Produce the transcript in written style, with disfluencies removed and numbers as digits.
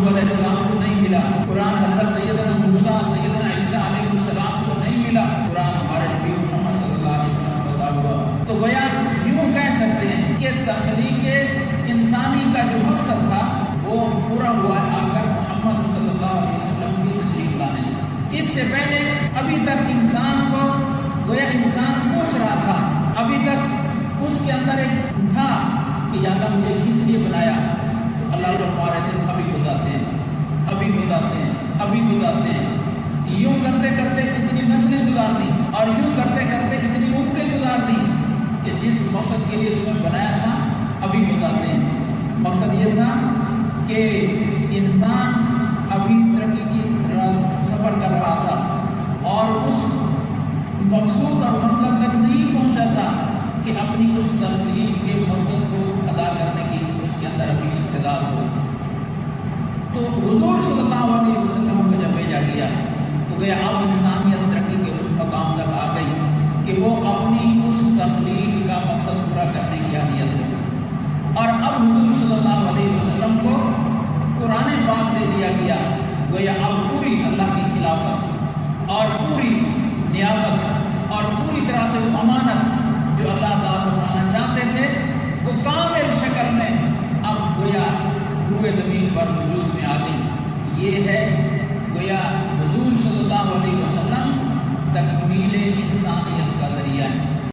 یعقوب علیہ السلام کو نہیں ملا، قرآن حضرت سیدنا موسیٰ سیدنا عیسیٰ علیہ السلام کو نہیں ملا، قرآن ہمارے نبی محمد صلی اللہ علیہ وسلم کو عطا ہوا۔ تو گویا یوں کہہ سکتے ہیں کہ تخلیق انسانی کا جو مقصد تھا وہ پورا ہوا آ کر محمد صلی اللہ علیہ وسلم کی تشریف لانے سے۔ اس سے پہلے ابھی تک انسان کو گویا انسان پوچھ رہا تھا، ابھی تک اس کے اندر ایک تھا کہ یا اللہ مجھے کس لیے بنایا، تو اللہ فرما رہے تھے ابھی بتاتے ہیں، ابھی بتاتے ہیں، ابھی بتاتے ہیں۔ یوں کرتے کرتے اتنی نسلیں گزار دی اور یوں کرتے کرتے اتنی امتیں گزار دی کہ جس مقصد کے لیے تمہیں بنایا تھا ابھی بتاتے ہیں۔ مقصد یہ تھا کہ انسان ابھی ترقی کی سفر کر رہا تھا اور اس مقصود اور منزل تک نہیں پہنچا تھا کہ اپنی اس تخلیق کے مقصد کو ادا کرنے کی اس کے اندر ابھی استعداد ہو۔ تو حضور صلی اللہ علیہ وسلم کو جب بھیجا گیا تو گیا اب انسانیت ترقی کے اس مقام تک آ گئی کہ وہ اپنی اس تخلیق کا مقصد پورا کرنے کی اہلیت ہو، اور اب حضور صلی اللہ علیہ وسلم کو قرآن پاک دے دیا گیا، گویا اب پوری اللہ کی خلافت اور پوری نیابت اور پوری طرح سے وہ امانت جو اللہ تعالیٰ فرمانا چاہتے تھے وہ کامل شکل میں اب گویا روئے زمین پر وجود میں آ گئی۔ یہ ہے گویا حضور صلی اللہ علیہ وسلم تکمیل انسانیت کا ذریعہ ہے۔